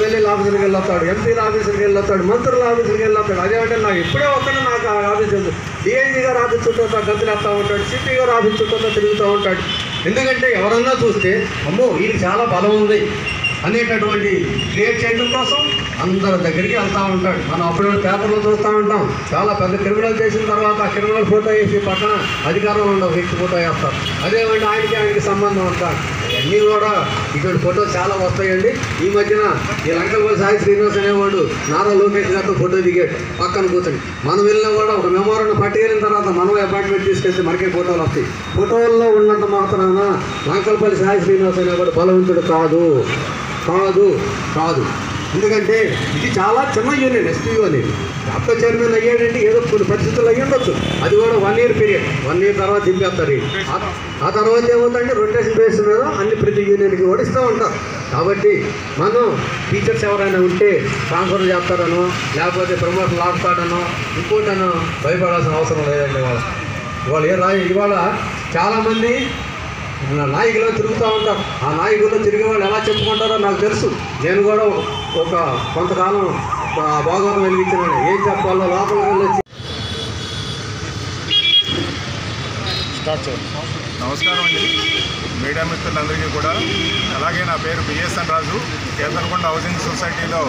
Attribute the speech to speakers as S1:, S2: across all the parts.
S1: ఎమ్మెల్యేల ఆఫీసులకు వెళ్ళొస్తాడు, ఎంపీల ఆఫీసులకు వెళ్ళొస్తాడు, మంత్రుల ఆఫీసులకు వెళ్ళొస్తాడు. అదేమంటే నాకు ఎప్పుడే వస్తాడు, నాకు ఆ ఆఫీస్ ఉంది. డిఐజీ గారు ఆఫీస్ చుట్టూ గంతులు వేస్తూ ఉంటాడు, సిపి గారు ఆఫీస్ చుట్టూ తిరుగుతూ ఉంటాడు. ఎందుకంటే ఎవరన్నా చూస్తే అమ్మో వీళ్ళకి చాలా బలం ఉంది అనేటటువంటి క్రియేట్ చేయడం కోసం అందరి దగ్గరికి వెళ్తూ ఉంటాడు. మనం అప్పుడు పేపర్లో చూస్తూ ఉంటాం, చాలా పెద్ద క్రిమినల్ చేసిన తర్వాత ఆ క్రిమినల్ ఫోటో వేసి పక్కన అధికారంలో ఉన్న వ్యక్తి ఫోటో వేస్తారు. అదేమంటే ఆయనకి సంబంధం ఉంటాడు. ఇవన్నీ కూడా ఇటువంటి ఫోటోలు చాలా వస్తాయండి. ఈ మధ్యన ఈ లంకలపల్లి సాయి శ్రీనివాస్ అనేవాడు నారా లోకేష్ గారితో ఫోటో దిగాడు పక్కన కూర్చొని. మనం వెళ్ళినా కూడా ఒక మెమోరాన్ని పట్టుకెళ్ళిన తర్వాత మనం అపాయింట్మెంట్ తీసుకెళ్తే మనకే ఫోటోలు వస్తాయి. ఫోటోల్లో ఉన్నంత మాత్రాన లంకలపల్లి సాయి శ్రీనివాస్ అనేవాడు బలవంతుడు కాదు కాదు కాదు. ఎందుకంటే ఇది చాలా చిన్న యూనియన్, ఎస్పీఓ అనేది. అప్పుడు చైర్మన్ అయ్యాడంటే ఏదో కొన్ని పరిస్థితులు అయ్యి ఉండొచ్చు. అది కూడా 1 year పీరియడ్, 1 year తర్వాత దింపేస్తారు. ఆ తర్వాత ఏమవుతుందంటే రొటేషన్ బేస్ మీద అన్ని ప్రతి యూనియన్కి కూడా ఇస్తూ ఉంటారు. కాబట్టి మనం టీచర్స్ ఎవరైనా ఉంటే ట్రాన్స్ఫర్ చేస్తారనో లేకపోతే ప్రమోషన్ లాగుతాడనో ఇంకోటనో భయపడాల్సిన అవసరం లేదండి. ఇవాళ చాలామంది నాయకులు తిరుగుతూ ఉంటారు. ఆ నాయకుల్లో తిరిగే వాళ్ళు ఎలా చెప్పుకుంటారో నాకు తెలుసు. నేను కూడా ఒక కొంతకాలం భాగవతం వెలిగించినాను. ఏం చెప్పాలో లోపలికి వెళ్ళొచ్చి
S2: నమస్కారం అండి మీడియా మిత్రులందరికీ కూడా. అలాగే నా పేరు బిఎస్ఎన్ రాజు. కేంద్రకొండ హౌసింగ్ సొసైటీలో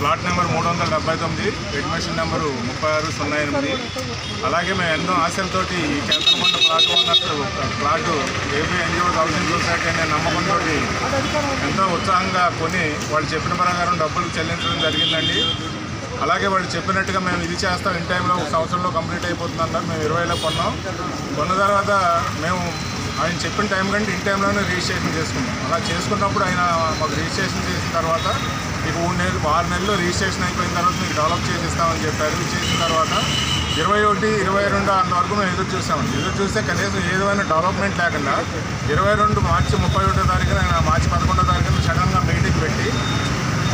S2: ప్లాట్ నెంబర్ 379, అడ్మిషన్ నెంబరు 3608. అలాగే మేము ఎన్నో ఆశలతోటి ఈ Kendrakonda plot AP NGO housing society అనే నమ్మకంతో ఎంతో ఉత్సాహంగా కొని వాళ్ళు చెప్పిన ప్రకారం డబ్బులు చెల్లించడం జరిగిందండి. అలాగే వాళ్ళు చెప్పినట్టుగా మేము ఇది చేస్తాం, ఇన్ టైంలో 1 సంవత్సరంలో కంప్లీట్ అయిపోతుంది అన్నారు. మేము 20లో కొన్నాం. కొన్న తర్వాత మేము ఆయన చెప్పిన టైం కంటే ఇన్ టైంలోనే రిజిస్ట్రేషన్ చేసుకున్నాం. అలా చేసుకున్నప్పుడు ఆయన మాకు రిజిస్ట్రేషన్ చేసిన తర్వాత మీకు 6 నెలలు రిజిస్ట్రేషన్ అయిపోయిన తర్వాత మీకు డెవలప్ చేసి ఇస్తామని చెప్పారు. చేసిన తర్వాత 21, 22 అంతవరకు మేము ఎదురు చూసామండి. ఎదురు చూస్తే కనీసం ఏదైనా డెవలప్మెంట్ లేకుండా 22 మార్చి 31వ తారీఖున, మార్చి 11వ తారీఖున సడన్గా మీటింగ్ పెట్టి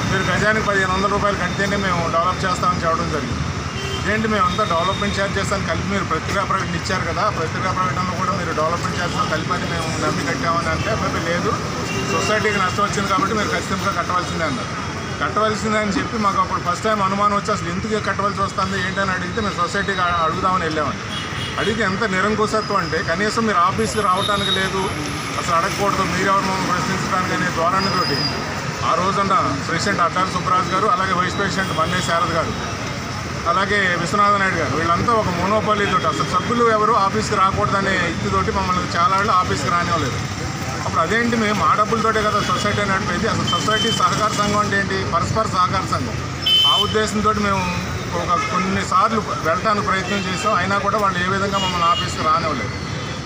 S2: మీరు గజానికి 1500 రూపాయలు కడితేనే మేము డెవలప్ చేస్తామని చెప్పడం జరిగింది. ఏంటి మేమంతా డెవలప్మెంట్ ఛార్జెస్ అని కలిపి మీరు పత్రికా ప్రకటన ఇచ్చారు కదా, పత్రికా ప్రకటనలో కూడా మీరు డెవలప్మెంట్ ఛార్జెస్ కలిపని మేము నమ్మి కట్టామని అంటే అబ్బాయి లేదు, సొసైటీకి నష్టం వచ్చింది కాబట్టి మీరు ఖచ్చితంగా కట్టవలసిందే అన్నారు. కట్టవలసిందే అని చెప్పి మాకు అప్పుడు ఫస్ట్ టైం అనుమానం వచ్చి అసలు ఎందుకు కట్టవలసి వస్తుంది ఏంటని అడిగితే మేము సొసైటీకి అడుగుదామని వెళ్ళామండి. అడిగితే ఎంత నిరంకుశత్వం అంటే కనీసం మీరు ఆఫీస్కి రావడానికి లేదు, అసలు అడగకూడదు, మీరెవరు మమ్మల్ని ప్రశ్నించడానికి అనే ధోరణితోటి ఆ రోజున్న ప్రెసిడెంట్ అడ్డాల సుబ్బరాజు గారు, అలాగే వైస్ ప్రెసిడెంట్ మన్నే శారద గారు, అలాగే విశ్వనాథ నాయుడు గారు, వీళ్ళంతా ఒక మోనోపాలీతోటి అసలు సభ్యులు ఎవరు ఆఫీస్కి రాకూడదనే ఇదితోటి మమ్మల్ని చాలా వాళ్ళు ఆఫీస్కి రానివ్వలేదు. అప్పుడు అదేంటి మేము ఆ డబ్బులతోటే కదా సొసైటీ నడిపేది, అసలు సొసైటీ సహకార సంఘం అంటే ఏంటి, పరస్పర సహకార సంఘం. ఆ ఉద్దేశంతో మేము కొన్నిసార్లు వెళ్ళడానికి ప్రయత్నం చేసాం. అయినా కూడా వాళ్ళు ఏ విధంగా మమ్మల్ని ఆఫీస్కి రానివ్వలేదు.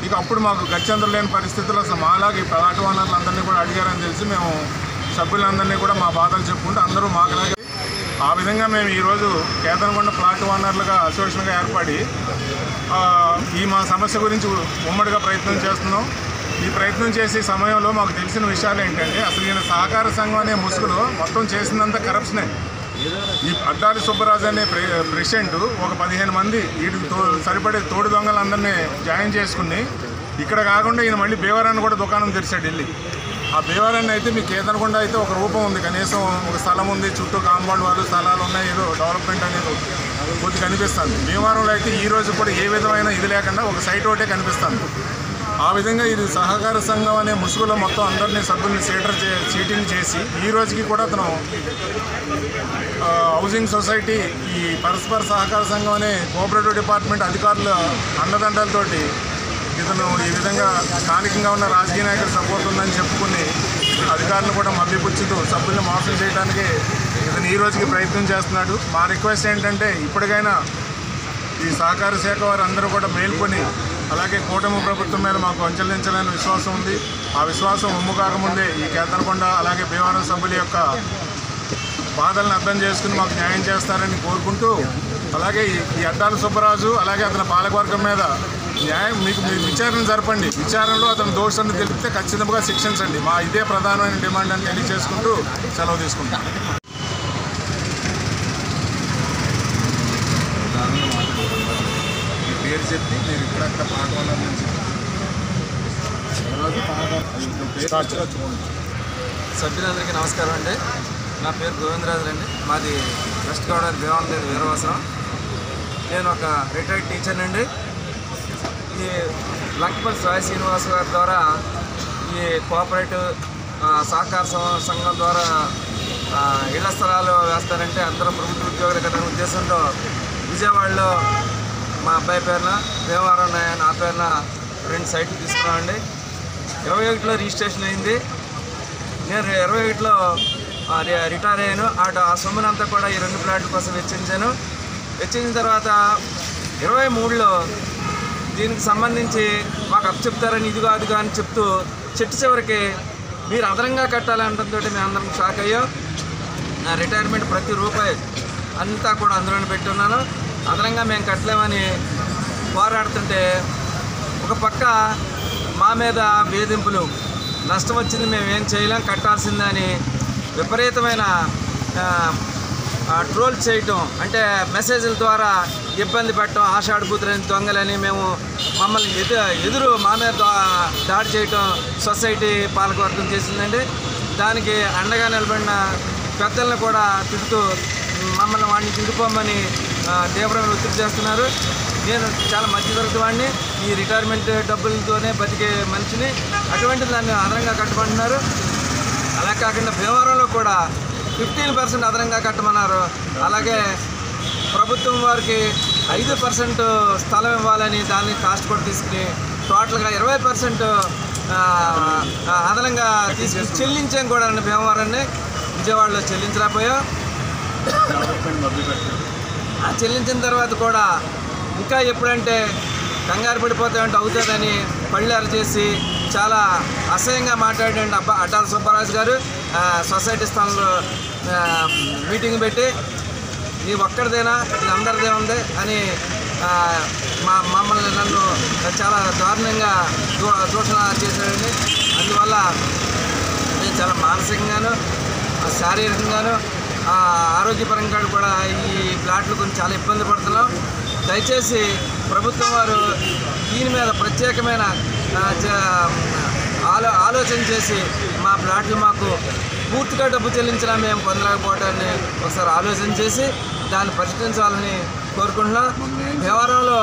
S2: ఇక అప్పుడు మాకు గత్యంతరం లేని పరిస్థితుల్లో అసలు మాలాగా ఈ ప్లాట్ ఓనర్లందరినీ కూడా అడిగారని తెలిసి మేము సభ్యులందరినీ కూడా మా బాధలు చెప్పుకుంటూ అందరూ మాకులాగే ఆ విధంగా మేము ఈరోజు కేంద్రకొండ ప్లాట్ ఓనర్లుగా అసోసియేషన్గా ఏర్పడి ఈ మా సమస్య గురించి ఉమ్మడిగా ప్రయత్నం చేస్తున్నాం. ఈ ప్రయత్నం చేసే సమయంలో మాకు తెలిసిన విషయాలు ఏంటంటే అసలు ఈయన సహకార సంఘం అనే ముసుగులో మొత్తం చేసినంత కరప్షనే. ఈ అడ్డాలి సుబ్బరాజు అనే ప్రెసిడెంట్ ఒక 15 మంది వీటికి సరిపడే తోడు దొంగలందరినీ జాయిన్ చేసుకుని ఇక్కడ కాకుండా ఈయన మళ్ళీ భీమవరాన్ని కూడా దుకాణం తెరిచాడు వెళ్ళి. ఆ భీమవరాన్ని అయితే మీకు కేంద్రకొండ అయితే ఒక రూపం ఉంది, కనీసం ఒక స్థలం ఉంది, చుట్టూ కాంపౌండ్ వాళ్ళు స్థలాలు ఉన్నాయి, ఏదో డెవలప్మెంట్ అనేది కొద్దిగా కనిపిస్తుంది. భీమవరంలో అయితే ఈ రోజు కూడా ఏ విధమైన ఇది లేకుండా ఒక సైట్ ఒకటే కనిపిస్తుంది. ఆ విధంగా ఇది సహకార సంఘం అనే ముసుగులో మొత్తం అందరినీ సభ్యుల్ని చీటింగ్ చేసి ఈ రోజుకి కూడా అతను హౌసింగ్ సొసైటీ ఈ పరస్పర సహకార సంఘం అనే కోఆపరేటివ్ డిపార్ట్మెంట్ అధికారుల అండదండలతోటి ఇతను ఈ విధంగా స్థానికంగా ఉన్న రాజకీయ నాయకులు సపోర్ట్ ఉందని చెప్పుకుని అధికారులు కూడా మభ్యపుచ్చుతూ సభ్యుల్ని మోసం చేయడానికి ఇతను ఈ రోజుకి ప్రయత్నం చేస్తున్నాడు. మా రిక్వెస్ట్ ఏంటంటే ఇప్పటికైనా ఈ సహకార శాఖ వారు అందరూ కూడా మేల్కొని, అలాగే కూటమి ప్రభుత్వం మీద మాకు అంచలించలేని విశ్వాసం ఉంది. ఆ విశ్వాసం ఉమ్ము కాకముందే ఈ కేంద్రకొండ అలాగే భీమవరం సభ్యుల యొక్క బాధలను అర్థం చేసుకుని మాకు న్యాయం చేస్తారని కోరుకుంటూ, అలాగే ఈ అడ్డాల సుబ్బరాజు అలాగే అతని పాలకవర్గం మీద న్యాయం మీకు విచారణ జరపండి, విచారణలో అతను దోషాన్ని తెలిపితే ఖచ్చితంగా శిక్షించండి. మా ఇదే ప్రధానమైన డిమాండ్ అని తెలియజేసుకుంటూ సెలవు తీసుకుంటాం. పేరు చెప్పి మీరు ఇక్కడక్కడ పాట వల్ల
S3: సభ్యులందరికీ నమస్కారం అండి. నా పేరు గోవిందరాజు అండి. మాది వెస్ట్ గోదావరి భీమవరం వీరవాసరం. నేను ఒక రిటైర్డ్ టీచర్ అండి. ఈ లంకపల్లి సాయి శ్రీనివాస్ గారి ద్వారా ఈ కోఆపరేటివ్ సహకార సంఘం ద్వారా ఇళ్ల స్థలాలు వేస్తారంటే అందరూ ప్రభుత్వ ఉద్యోగులు కదా ఉద్దేశంతో విజయవాడలో మా అబ్బాయి పేరున, భీమవరం నా పేరున 2 సైట్లు తీసుకున్నామండి. 21లో రిజిస్ట్రేషన్ అయింది. నేను 21లో రిటైర్ అయ్యాను. ఆ సొమ్మునంతా కూడా ఈ 2 ప్లాట్ల కోసం వెచ్చించాను. వెచ్చించిన తర్వాత 23లో దీనికి సంబంధించి మాకు అప్పచెప్తారని ఇదిగో అదిగో అని చెప్తూ చెట్టు చివరికి మీరు అదనంగా కట్టాలంటంతో మేము అందరం షాక్ అయ్యాం. నా రిటైర్మెంట్ ప్రతి రూపాయి అంతా కూడా అందులోనే పెట్టున్నాను. అదనంగా మేము కట్టలేమని పోరాడుతుంటే ఒక పక్క మా మీద వేధింపులు, నష్టం వచ్చింది మేమేం చేయలేం, కట్టాల్సిందని విపరీతమైన ట్రోల్ చేయటం, అంటే మెసేజ్ల ద్వారా ఇబ్బంది పెట్టడం, ఆషాఢభూతులని దొంగలని మమ్మల్ని ఎదురు మా మీద దాడి చేయటం సొసైటీ పాలకవర్గం చేసిందండి. దానికి అండగా నిలబడిన పెద్దలను కూడా తిడుతూ మమ్మల్ని వాడిని తిడిపోమని తీవ్రమైన ఒత్తిడి చేస్తున్నారు. నేను చాలా మధ్యతరగతి వాడిని, ఈ రిటైర్మెంట్ డబ్బులతోనే బతికే మనిషిని. అటువంటి దాన్ని అదనంగా కట్టమంటున్నారు. అలా కాకుండా భీమవరంలో కూడా 15% అదనంగా కట్టమన్నారు. అలాగే ప్రభుత్వం వారికి 5% స్థలం ఇవ్వాలని దాన్ని కాస్ట్ కూడా తీసుకుని టోటల్గా 20% అదనంగా తీసుకుని చెల్లించాం కూడా అండి. భీమవరాన్ని విజయవాడలో చెల్లించలేకపోయాం. చెల్లించిన తర్వాత కూడా ఇంకా ఎప్పుడంటే కంగారు పడిపోతామంటే అవుతుందని పళ్ళారు చేసి చాలా అసహ్యంగా మాట్లాడండి అడ్డాల సుబ్బరాజు గారు. సొసైటీ స్థానంలో మీటింగ్ పెట్టి నీ ఒక్కడిదేనా, ఇది అందరిదే ఉంది అని మమ్మల్ని నన్ను చాలా దారుణంగా దూషణ చేశాడండి. అందువల్ల నేను చాలా మానసికంగాను శారీరకంగాను ఆరోగ్యపరంగా కూడా ఈ ప్లాట్లు గురించి చాలా ఇబ్బంది పడుతున్నాం. దయచేసి ప్రభుత్వం వారు దీని మీద ప్రత్యేకమైన ఆలోచన చేసి మా ప్లాట్లు మాకు పూర్తిగా డబ్బు చెల్లించినా మేము పొందలేకపోవటాన్ని ఒకసారి ఆలోచన చేసి దాన్ని పరిష్కరించాలని కోరుకుంటున్నాం. వ్యవహారంలో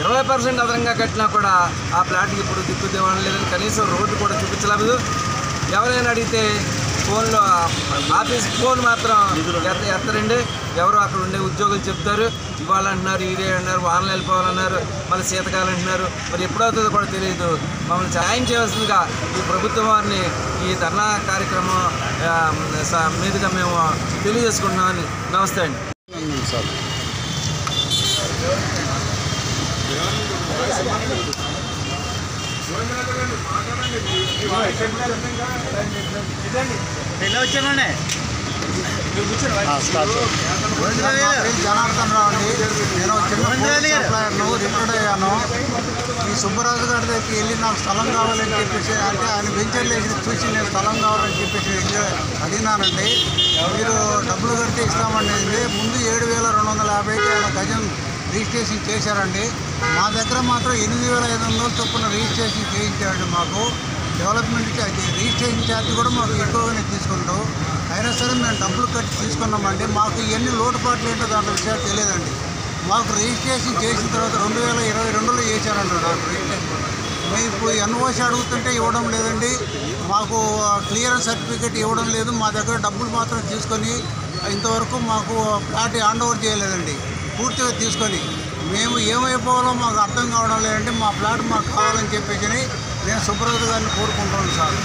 S3: 20% అదనంగా కట్టినా కూడా ఆ ప్లాట్కి ఇప్పుడు దిక్కుదేవడం లేదని, కనీసం రోడ్డు కూడా చూపించలేదు. ఎవరైనా అడిగితే ఫోన్లో ఆఫీస్ ఫోన్ మాత్రం ఎత్తరండి. ఎవరు అక్కడ ఉండే ఉద్యోగులు చెప్తారు, ఇవాళ అంటున్నారు, ఇదే అంటున్నారు, వానలు వెళ్ళిపోవాలన్నారు, మళ్ళీ శీతకాలం అంటున్నారు. మరి ఎప్పుడవుతుందో కూడా తెలియదు. మమ్మల్ని సాయం చేయవలసిందిగా ఈ ప్రభుత్వం వారిని ఈ ధర్నా కార్యక్రమం మీదుగా మేము తెలియజేసుకుంటున్నామని. నమస్తే అండి.
S4: జనార్దన్ రావు అండి. నేను చిన్న సప్లయర్ను, రిటైర్డ్ అయ్యాను. ఈ సుబ్బరాజు గారి దగ్గరికి వెళ్ళి నాకు స్థలం కావాలని చెప్పేసి అంటే ఆయన వెంచర్లు వేసి చూసి నేను స్థలం కావాలని చెప్పేసి అడిగినానండి. మీరు డబ్బులు కడితే ఇస్తామనేది ముందు 7,250కి ఆయన గజం రిజిస్ట్రేషన్ చేశారండి. మా దగ్గర మాత్రం 8,500 చొప్పున రిజిస్ట్రేషన్ చేయించారండి. మాకు డెవలప్మెంట్ రిజిస్ట్రేషన్ ఛార్జ్ కూడా మాకు ఎక్కువగానే తీసుకుంటాం. అయినా సరే మేము డబ్బులు కట్టి తీసుకున్నామండి. మాకు ఎన్ని లోటుపాట్లు ఏంటో దాంట్లో విషయాలు తెలియదండి. మాకు రిజిస్ట్రేషన్ చేసిన తర్వాత 2022లో చేశారండి నాకు రిజిస్ట్రేషన్. మేము ఇప్పుడు ఎన్ఓసి అడుగుతుంటే ఇవ్వడం లేదండి. మాకు క్లియరెన్స్ సర్టిఫికేట్ ఇవ్వడం లేదు. మా దగ్గర డబ్బులు మాత్రం తీసుకొని ఇంతవరకు మాకు ప్లాట్ హ్యాండ్ ఓవర్ చేయలేదండి. పూర్తిగా తీసుకొని మేము ఏమైపోవాలో మాకు అర్థం కావడం లేదంటే మా ప్లాట్ మాకు కావాలని చెప్పేసి నేను సుబ్రహ్మణ్య గారిని కోరుకుంటున్నాను సార్.